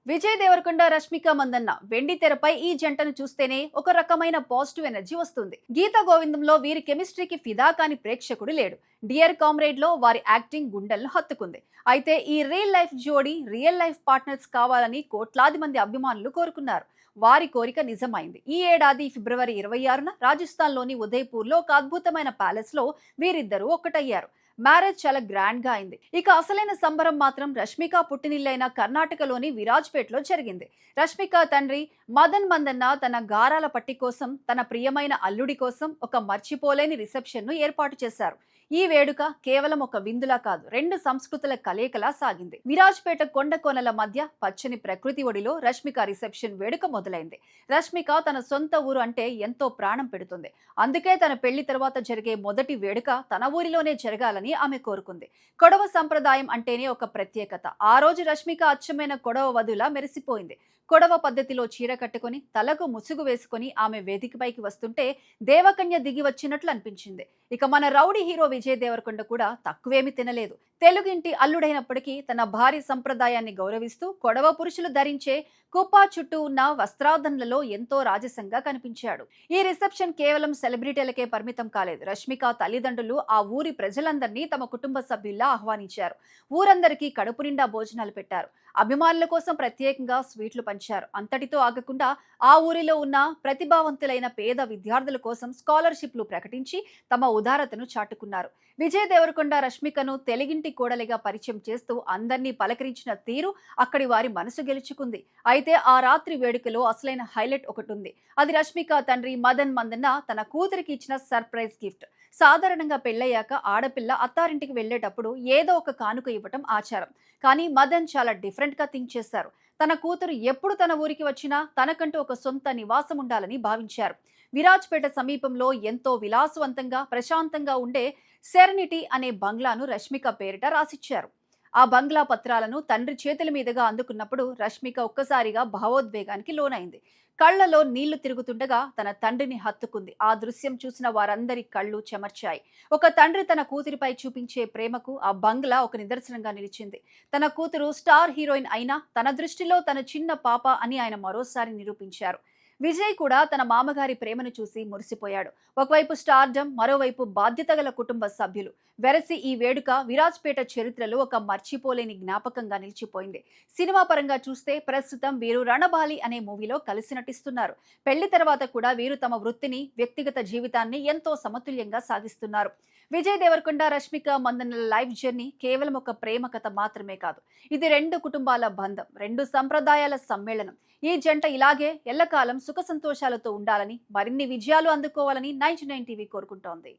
విజయ్ దేవరకొండ రష్మిక మందన్న వెండి తెరపై ఈ జంటను చూస్తేనే ఒక రకమైన పాజిటివ్ ఎనర్జీ వస్తుంది. గీత గోవిందంలో వీరి కెమిస్ట్రీకి ఫిదా కాని ప్రేక్షకుడు లేడు. డియర్ కామ్రేడ్ లో వారి యాక్టింగ్ గుండెలను హత్తుకుంది. అయితే ఈ రియల్ లైఫ్ జోడీ రియల్ లైఫ్ పార్ట్నర్స్ కావాలని కోట్లాది మంది అభిమానులు కోరుకున్నారు. వారి కోరిక నిజమైంది. ఈ ఏడాది ఫిబ్రవరి 26న రాజస్థాన్లోని ఉదయ్పూర్లో ఒక అద్భుతమైన ప్యాలెస్ లో వీరిద్దరూ ఒక్కటయ్యారు. మ్యారేజ్ చాలా గ్రాండ్ గా అయింది. ఇక అసలైన సంబరం మాత్రం రష్మిక పుట్టినిల్లైన కర్ణాటకలోని విరాజ్పేటలో జరిగింది. రష్మిక తండ్రి మదన్ మందన్న తన గారాల పట్టి కోసం, తన ప్రియమైన అల్లుడి కోసం ఒక మర్చిపోలేని రిసెప్షన్ ను ఏర్పాటు చేశారు. ఈ వేడుక కేవలం ఒక విందులా కాదు, రెండు సంస్కృతుల కలయికలా సాగింది. విరాజ్పేట కొండ కోనల మధ్య పచ్చని ప్రకృతి ఒడిలో రష్మిక రిసెప్షన్ వేడుక మొదలైంది. రష్మిక తన సొంత ఊరు అంటే ఎంతో ప్రాణం పెడుతుంది. అందుకే తన పెళ్లి తర్వాత జరిగే మొదటి వేడుక తన ఊరిలోనే జరగాలని ఆమె కోరుకుంది. కొడవ సంప్రదాయం అంటేనే ఒక ప్రత్యేకత. ఆ రోజు రష్మిక అచ్చమైన కొడవ వధులా మెరిసిపోయింది. కొడవ పద్ధతిలో చీర కట్టుకుని, తలకు ముసుగు వేసుకుని ఆమె వేదికపైకి వస్తుంటే దేవకన్య దిగి వచ్చినట్లు అనిపించింది. ఇక మన రౌడీ హీరో విజయ్ దేవరకొండ కూడా తక్కువేమి తినలేదు. తెలుగింటి అల్లుడైనప్పటికీ తన భార్య సంప్రదాయాన్ని గౌరవిస్తూ కొడవ పురుషులు ధరించే కుప్పా చుట్టూ ఉన్న వస్త్రాధనలలో ఎంతో రాజసంగా కనిపించాడు. ఈ రిసెప్షన్ కేవలం సెలబ్రిటీలకే పరిమితం కాలేదు. రష్మిక తల్లిదండ్రులు ఆ ఊరి ప్రజలందరినీ తమ కుటుంబ సభ్యుల్లా ఆహ్వానించారు. ఊరందరికీ కడుపు నిండా భోజనాలు పెట్టారు. అభిమానుల కోసం ప్రత్యేకంగా స్వీట్లు పంచారు. అంతటితో ఆగకుండా ఆ ఊరిలో ఉన్న ప్రతిభావంతులైన పేద విద్యార్థుల కోసం స్కాలర్షిప్లు ప్రకటించి తమ ఉదారతను చాటుకున్నారు. విజయ్ దేవరకొండ రష్మికను తెలుగింటి కోడలిగా పరిచయం చేస్తూ అందరినీ పలకరించిన తీరు అక్కడి వారి మనసు గెలుచుకుంది. అయితే ఆ రాత్రి వేడుకలో అసలైన హైలైట్ ఒకటి ఉంది. అది రష్మిక తండ్రి మదన్ మందన్న తన కూతురికి ఇచ్చిన సర్ప్రైజ్ గిఫ్ట్. సాధారణంగా పెళ్ళయ్యాక ఆడపిల్ల అత్తారింటికి వెళ్లేటప్పుడు ఏదో ఒక కానుక ఇవ్వటం ఆచారం. కానీ మదన్ చాలా డిఫరెంట్ గా థింక్ చేశారు. తన కూతురు ఎప్పుడు తన ఊరికి వచ్చినా తనకంటూ ఒక సొంత నివాసం ఉండాలని భావించారు. విరాజ్పేట సమీపంలో ఎంతో విలాసవంతంగా ప్రశాంతంగా ఉండే సెరెనిటీ అనే బంగ్లాను రష్మిక పేరిట రాసిచ్చారు. ఆ బంగ్లా పత్రాలను తండ్రి చేతుల మీదుగా అందుకున్నప్పుడు రష్మిక ఒక్కసారిగా భావోద్వేగానికి లోనైంది. కళ్లలో నీళ్లు తిరుగుతుండగా తన తండ్రిని హత్తుకుంది. ఆ దృశ్యం చూసిన వారందరి కళ్ళు చెమర్చాయి. ఒక తండ్రి తన కూతురిపై చూపించే ప్రేమకు ఆ బంగ్లా ఒక నిదర్శనంగా నిలిచింది. తన కూతురు స్టార్ హీరోయిన్ అయినా తన దృష్టిలో తన చిన్న పాప అని ఆయన మరోసారి నిరూపించారు. విజయ్ కూడా తన మామగారి ప్రేమను చూసి మురిసిపోయాడు. ఒకవైపు స్టార్డమ్, మరోవైపు బాధ్యత గల కుటుంబ సభ్యులు వెరసి ఈ వేడుక విరాజ్పేట చరిత్రలో ఒక మర్చిపోలేని జ్ఞాపకంగా నిలిచిపోయింది. సినిమా పరంగా చూస్తే ప్రస్తుతం వీరు రణబాలి అనే మూవీలో కలిసి నటిస్తున్నారు. పెళ్లి తర్వాత కూడా వీరు తమ వృత్తిని, వ్యక్తిగత జీవితాన్ని ఎంతో సమతుల్యంగా సాగిస్తున్నారు. విజయ్ దేవరకొండ రష్మిక మందన్నల లైఫ్ జర్నీ కేవలం ఒక ప్రేమ కథ మాత్రమే కాదు. ఇది రెండు కుటుంబాల బంధం, రెండు సంప్రదాయాల సమ్మేళనం. ఈ జంట ఇలాగే ఎల్లకాలం సుఖ సంతోషాలతో ఉండాలని, మరిన్ని విజయాలు అందుకోవాలని 99 టీవీ కోరుకుంటోంది.